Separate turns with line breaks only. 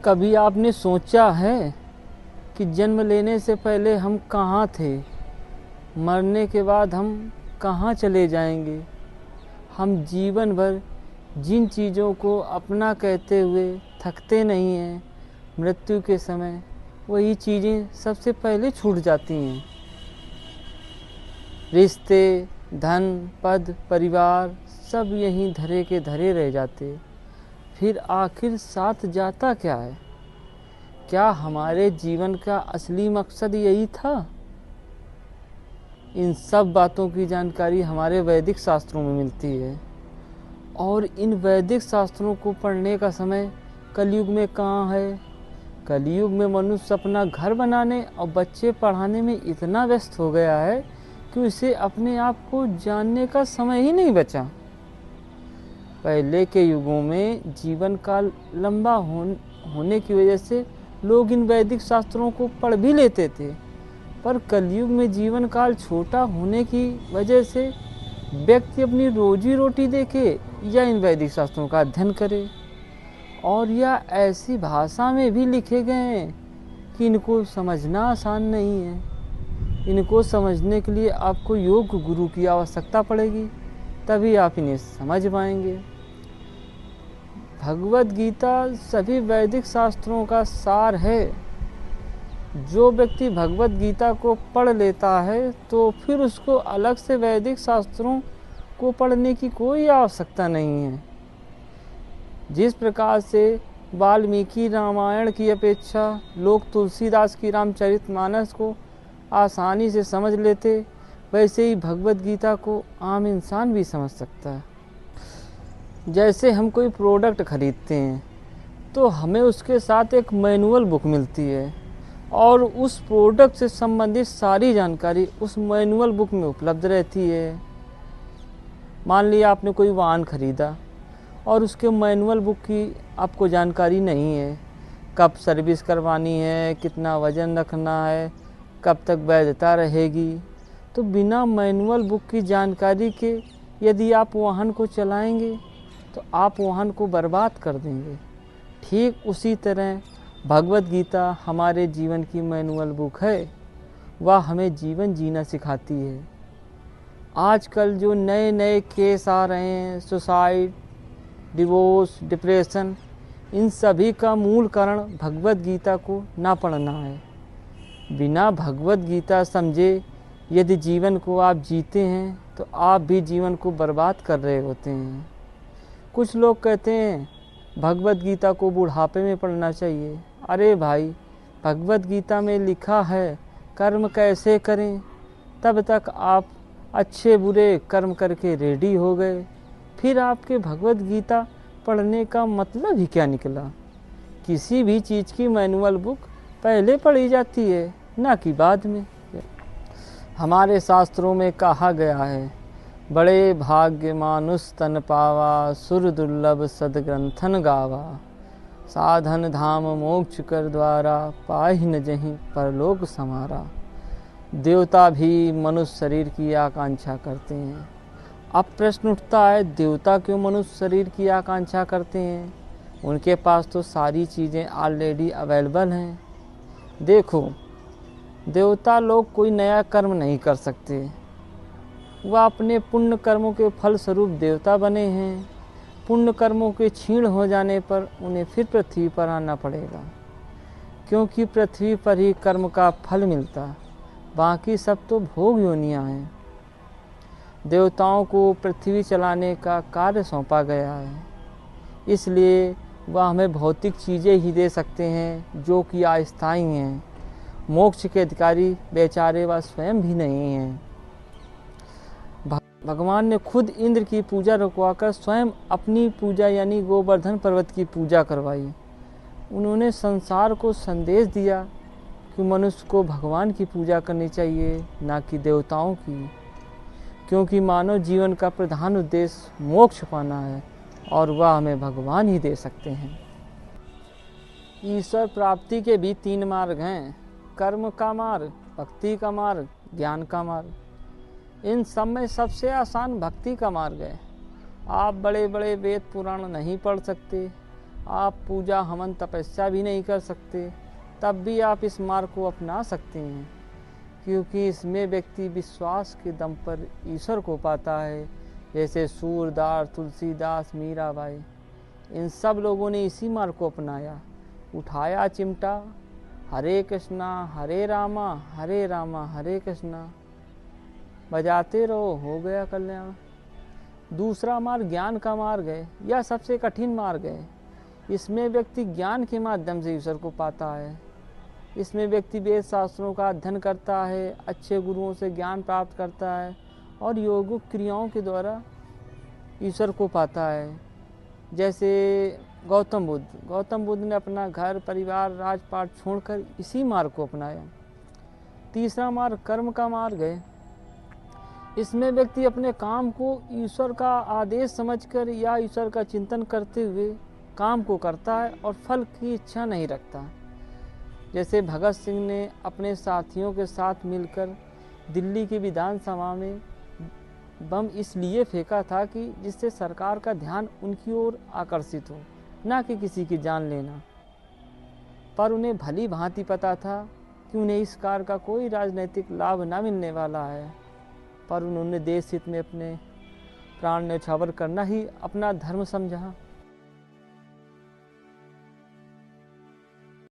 कभी आपने सोचा है कि जन्म लेने से पहले हम कहाँ थे, मरने के बाद हम कहाँ चले जाएंगे? हम जीवन भर जिन चीज़ों को अपना कहते हुए थकते नहीं हैं, मृत्यु के समय वही चीज़ें सबसे पहले छूट जाती हैं। रिश्ते, धन, पद, परिवार सब यहीं धरे के धरे रह जाते। फिर आखिर साथ जाता क्या है? क्या हमारे जीवन का असली मकसद यही था? इन सब बातों की जानकारी हमारे वैदिक शास्त्रों में मिलती है, और इन वैदिक शास्त्रों को पढ़ने का समय कलयुग में कहाँ है? कलयुग में मनुष्य अपना घर बनाने और बच्चे पढ़ाने में इतना व्यस्त हो गया है कि उसे अपने आप को जानने का समय ही नहीं बचा। पहले के युगों में जीवन काल लंबा होने की वजह से लोग इन वैदिक शास्त्रों को पढ़ भी लेते थे, पर कलयुग में जीवन काल छोटा होने की वजह से व्यक्ति अपनी रोजी रोटी देखे या इन वैदिक शास्त्रों का अध्ययन करे, और यह ऐसी भाषा में भी लिखे गए हैं कि इनको समझना आसान नहीं है। इनको समझने के लिए आपको योग गुरु की आवश्यकता पड़ेगी, तभी आप इन्हें समझ पाएंगे। भगवद गीता सभी वैदिक शास्त्रों का सार है। जो व्यक्ति भगवद गीता को पढ़ लेता है तो फिर उसको अलग से वैदिक शास्त्रों को पढ़ने की कोई आवश्यकता नहीं है। जिस प्रकार से वाल्मीकि रामायण की अपेक्षा लोग तुलसीदास की रामचरितमानस को आसानी से समझ लेते, वैसे ही भगवद गीता को आम इंसान भी समझ सकता है। जैसे हम कोई प्रोडक्ट खरीदते हैं तो हमें उसके साथ एक मैनुअल बुक मिलती है, और उस प्रोडक्ट से संबंधित सारी जानकारी उस मैनुअल बुक में उपलब्ध रहती है। मान लिया आपने कोई वाहन खरीदा और उसके मैनुअल बुक की आपको जानकारी नहीं है, कब सर्विस करवानी है, कितना वज़न रखना है, कब तक वैधता रहेगी, तो बिना मैनुअल बुक की जानकारी के यदि आप वाहन को चलाएंगे तो आप वाहन को बर्बाद कर देंगे। ठीक उसी तरह भगवद गीता हमारे जीवन की मैनुअल बुक है, वह हमें जीवन जीना सिखाती है। आजकल जो नए नए केस आ रहे हैं, सुसाइड, डिवोर्स, डिप्रेशन, इन सभी का मूल कारण भगवद गीता को ना पढ़ना है। बिना भगवद गीता समझे यदि जीवन को आप जीते हैं तो आप भी जीवन को बर्बाद कर रहे होते हैं। कुछ लोग कहते हैं भगवद गीता को बुढ़ापे में पढ़ना चाहिए। अरे भाई, भगवद गीता में लिखा है कर्म कैसे करें, तब तक आप अच्छे बुरे कर्म करके रेडी हो गए, फिर आपके भगवद गीता पढ़ने का मतलब ही क्या निकला? किसी भी चीज़ की मैनुअल बुक पहले पढ़ी जाती है, ना कि बाद में। हमारे शास्त्रों में कहा गया है, बड़े भाग्य मानुष तन पावा, सुर दुर्लभ सदग्रंथन गावा, साधन धाम मोक्ष कर द्वारा, पाहि न जहीं परलोक समारा। देवता भी मनुष्य शरीर की आकांक्षा करते हैं। अब प्रश्न उठता है, देवता क्यों मनुष्य शरीर की आकांक्षा करते हैं? उनके पास तो सारी चीज़ें ऑलरेडी अवेलेबल हैं। देखो, देवता लोग कोई नया कर्म नहीं कर सकते, वह अपने पुण्य कर्मों के फलस्वरूप देवता बने हैं। पुण्य कर्मों के क्षीण हो जाने पर उन्हें फिर पृथ्वी पर आना पड़ेगा, क्योंकि पृथ्वी पर ही कर्म का फल मिलता, बाकी सब तो भोग योनियां हैं। देवताओं को पृथ्वी चलाने का कार्य सौंपा गया है, इसलिए वह हमें भौतिक चीज़ें ही दे सकते हैं जो कि अस्थायी हैं। मोक्ष के अधिकारी बेचारे वह स्वयं भी नहीं हैं। भगवान ने खुद इंद्र की पूजा रुकवाकर स्वयं अपनी पूजा यानी गोवर्धन पर्वत की पूजा करवाई। उन्होंने संसार को संदेश दिया कि मनुष्य को भगवान की पूजा करनी चाहिए, ना कि देवताओं की, क्योंकि मानव जीवन का प्रधान उद्देश्य मोक्ष पाना है, और वह हमें भगवान ही दे सकते हैं। ईश्वर प्राप्ति के भी 3 मार्ग हैं, कर्म का मार्ग, भक्ति का मार्ग, ज्ञान का मार्ग। इन सब में सबसे आसान भक्ति का मार्ग है। आप बड़े बड़े वेद पुराण नहीं पढ़ सकते, आप पूजा हवन तपस्या भी नहीं कर सकते, तब भी आप इस मार्ग को अपना सकते हैं, क्योंकि इसमें व्यक्ति विश्वास के दम पर ईश्वर को पाता है। जैसे सूरदास, तुलसीदास, मीराबाई, इन सब लोगों ने इसी मार्ग को अपनाया। उठाया चिमटा, हरे कृष्णा हरे रामा हरे कृष्णा, बजाते रहो हो गया कल्याण। दूसरा मार्ग ज्ञान का मार्ग है। यह सबसे कठिन मार्ग है। इसमें व्यक्ति ज्ञान के माध्यम से ईश्वर को पाता है। इसमें व्यक्ति वेद शास्त्रों का अध्ययन करता है, अच्छे गुरुओं से ज्ञान प्राप्त करता है और योगिक क्रियाओं के द्वारा ईश्वर को पाता है। जैसे गौतम बुद्ध ने अपना घर परिवार राजपाट छोड़कर इसी मार्ग को अपनाया। तीसरा मार्ग कर्म का मार्ग है। इसमें व्यक्ति अपने काम को ईश्वर का आदेश समझकर या ईश्वर का चिंतन करते हुए काम को करता है और फल की इच्छा नहीं रखता। जैसे भगत सिंह ने अपने साथियों के साथ मिलकर दिल्ली की विधानसभा में बम इसलिए फेंका था कि जिससे सरकार का ध्यान उनकी ओर आकर्षित हो, ना कि किसी की जान लेना। पर उन्हें भली भांति पता था कि उन्हें इस कार्य का कोई राजनीतिक लाभ न मिलने वाला है, पर उन्होंने देश हित में अपने प्राण न्यौछावर करना ही अपना धर्म समझा।